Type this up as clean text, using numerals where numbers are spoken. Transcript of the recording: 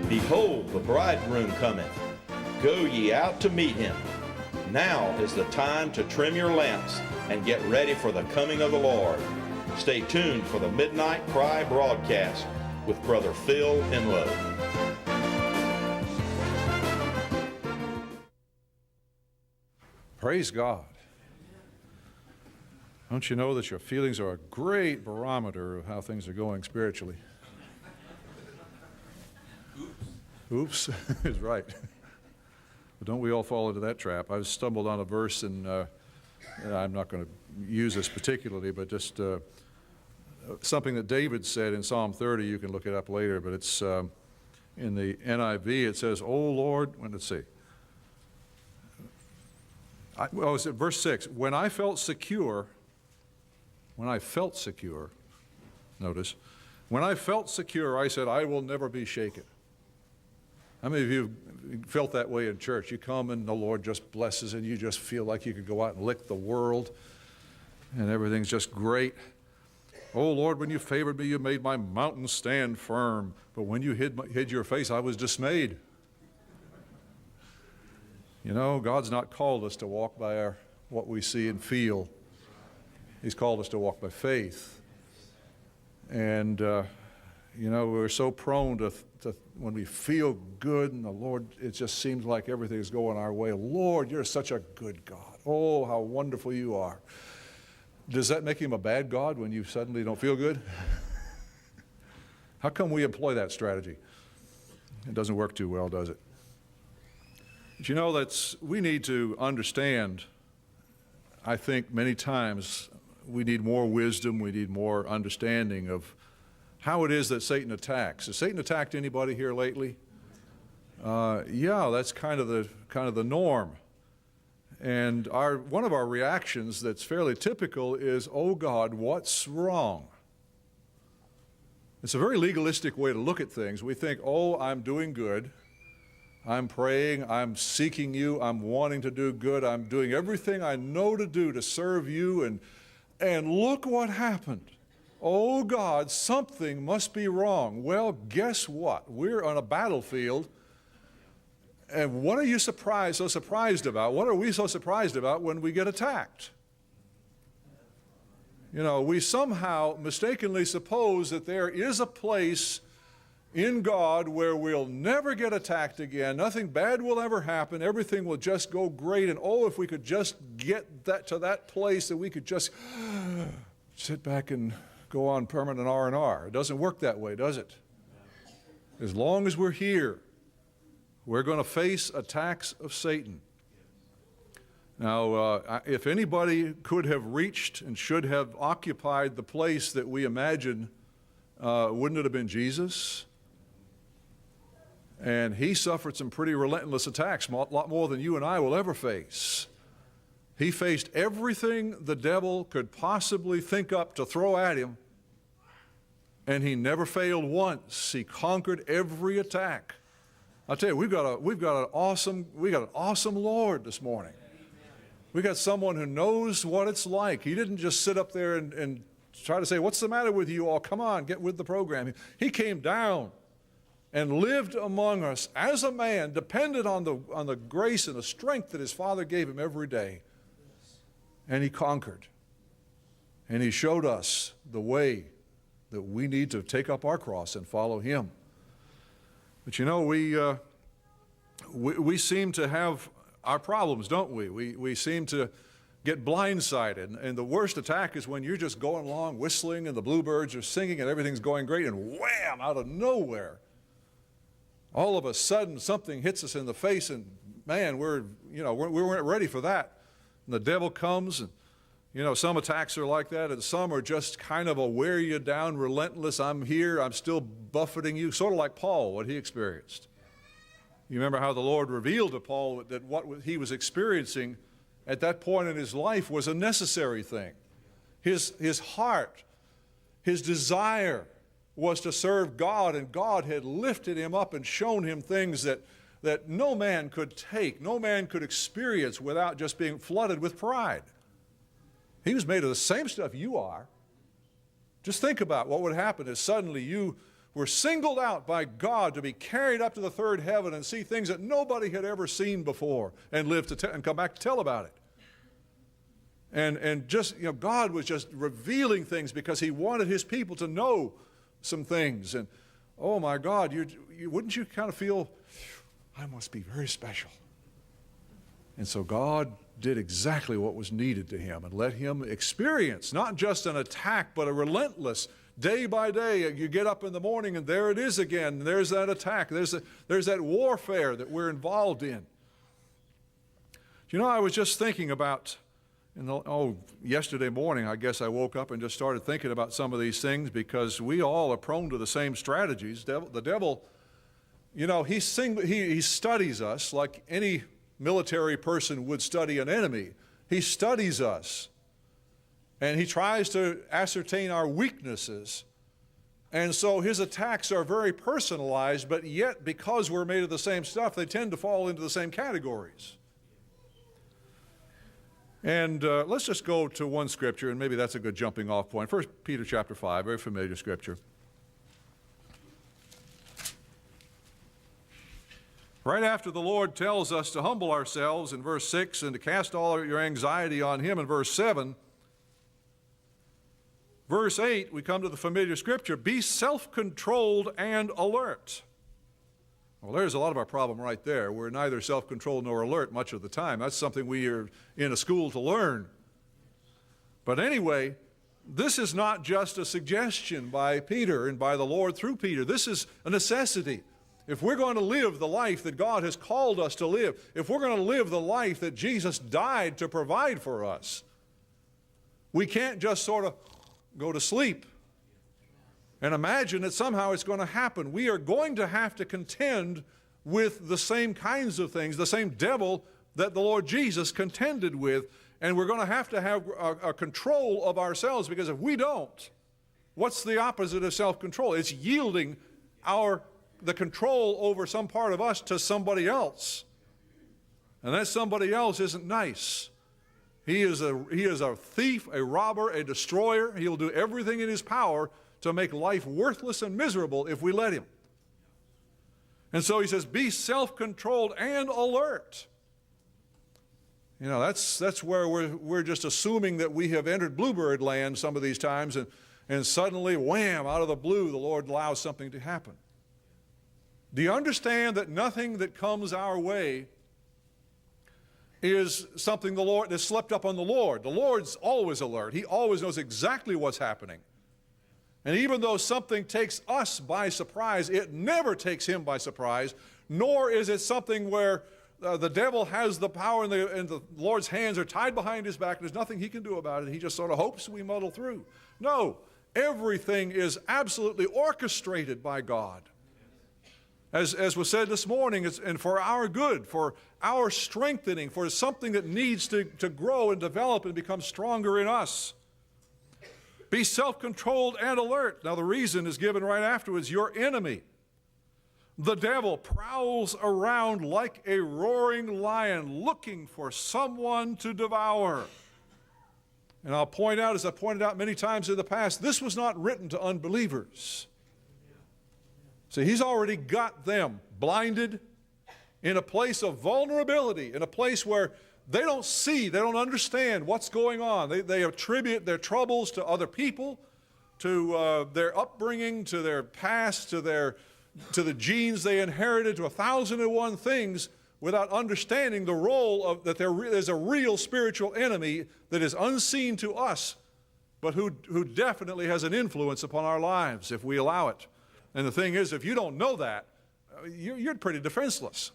Behold, the bridegroom cometh. Go ye out to meet him. Now is the time to trim your lamps and get ready for the coming of the Lord. Stay tuned for the Midnight Cry broadcast with Brother Phil Enlow. Praise God. Don't you know that your feelings are a great barometer of how things are going spiritually? Oops, is right. But don't we all fall into that trap? I stumbled on a verse, and I'm not going to use this particularly, but just something that David said in Psalm 30. You can look it up later, but it's in the NIV. It says, "O Lord," let's see. It's at verse 6. When I felt secure, notice, when I felt secure, I said, I will never be shaken. How many of you felt that way in church? You come and the Lord just blesses and you just feel like you could go out and lick the world and everything's just great. Oh Lord, when you favored me, you made my mountain stand firm. But when you hid your face, I was dismayed. You know, God's not called us to walk by what we see and feel. He's called us to walk by faith. And, you know, we're so prone to when we feel good and the Lord, it just seems like everything's going our way. Lord, you're such a good God. Oh, how wonderful you are. Does that make him a bad God when you suddenly don't feel good? How come we employ that strategy? It doesn't work too well, does it? But you know, we need to understand, I think many times we need more wisdom, we need more understanding of how it is that Satan attacks. Has Satan attacked anybody here lately? Yeah, that's kind of the norm. And one of our reactions that's fairly typical is, oh God, what's wrong? It's a very legalistic way to look at things. We think, oh, I'm doing good. I'm praying, I'm seeking you, I'm wanting to do good, I'm doing everything I know to do to serve you, and look what happened. Oh God, something must be wrong. Well, guess what? We're on a battlefield, and what are you so surprised about? What are we so surprised about when we get attacked? You know, we somehow mistakenly suppose that there is a place in God where we'll never get attacked again, nothing bad will ever happen, everything will just go great, and oh, if we could just get to that place that we could just sit back and go on permanent R&R. It doesn't work that way, does it? As long as we're here, we're going to face attacks of Satan. Now, if anybody could have reached and should have occupied the place that we imagine, wouldn't it have been Jesus? And he suffered some pretty relentless attacks, a lot more than you and I will ever face. He faced everything the devil could possibly think up to throw at him, and he never failed once. He conquered every attack. I'll tell you, we've got an awesome Lord this morning. We got someone who knows what it's like. He didn't just sit up there and try to say, what's the matter with you all? Come on, get with the program. He came down and lived among us as a man, dependent on the grace and the strength that his Father gave him every day. And he conquered. And he showed us the way that we need to take up our cross and follow him. But you know, we seem to have our problems, don't we? We seem to get blindsided. And the worst attack is when you're just going along whistling and the bluebirds are singing and everything's going great, and wham, out of nowhere, all of a sudden something hits us in the face, and man, we weren't ready for that. And the devil comes, and you know, some attacks are like that, and some are just kind of a wear you down, relentless. I'm here, I'm still buffeting you, sort of like Paul, what he experienced. You remember how the Lord revealed to Paul that what he was experiencing at that point in his life was a necessary thing. His heart, his desire was to serve God, and God had lifted him up and shown him things that no man could take, no man could experience without just being flooded with pride. He was made of the same stuff you are. Just think about what would happen if suddenly you were singled out by God to be carried up to the third heaven and see things that nobody had ever seen before and live to and come back to tell about it. And just, God was just revealing things because he wanted his people to know some things. And, oh my God, wouldn't you kind of feel, I must be very special. And so God did exactly what was needed to him and let him experience not just an attack, but a relentless, day by day. You get up in the morning and there it is again. There's that attack. There's that warfare that we're involved in. I was just thinking about, yesterday morning, I guess I woke up and just started thinking about some of these things because we all are prone to the same strategies. The devil, he studies us like any military person would study an enemy. He studies us, and he tries to ascertain our weaknesses. And so his attacks are very personalized, but yet because we're made of the same stuff, they tend to fall into the same categories. And let's just go to one scripture, and maybe that's a good jumping off point. 1 Peter chapter 5, very familiar scripture. Right after the Lord tells us to humble ourselves in verse 6 and to cast all your anxiety on him in verse 7, verse 8, we come to the familiar scripture, be self-controlled and alert. Well, there's a lot of our problem right there. We're neither self-controlled nor alert much of the time. That's something we are in a school to learn. But anyway, this is not just a suggestion by Peter and by the Lord through Peter. This is a necessity. If we're going to live the life that God has called us to live, if we're going to live the life that Jesus died to provide for us, we can't just sort of go to sleep and imagine that somehow it's going to happen. We are going to have to contend with the same kinds of things, the same devil that the Lord Jesus contended with, and we're going to have a control of ourselves, because if we don't, what's the opposite of self-control? It's yielding the control over some part of us to somebody else. And that somebody else isn't nice. He is a thief, a robber, a destroyer. He'll do everything in his power to make life worthless and miserable if we let him. And so he says, be self-controlled and alert. That's where we're just assuming that we have entered bluebird land some of these times, and suddenly, wham, out of the blue, the Lord allows something to happen. Do you understand that nothing that comes our way is something that's slept up on the Lord? The Lord's always alert. He always knows exactly what's happening. And even though something takes us by surprise, it never takes him by surprise, nor is it something where the devil has the power and the Lord's hands are tied behind his back and there's nothing he can do about it. He just sort of hopes we muddle through. No, everything is absolutely orchestrated by God. As was said this morning, and for our good, for our strengthening, for something that needs to grow and develop and become stronger in us. Be self-controlled and alert. Now the reason is given right afterwards. Your enemy, the devil, prowls around like a roaring lion looking for someone to devour. And I'll point out, as I pointed out many times in the past, this was not written to unbelievers. See, he's already got them blinded in a place of vulnerability, in a place where they don't see, they don't understand what's going on. They attribute their troubles to other people, to their upbringing, to their past, to the genes they inherited, to 1,001 things, without understanding the role of that there's a real spiritual enemy that is unseen to us, but who definitely has an influence upon our lives if we allow it. And the thing is, if you don't know that, you're pretty defenseless.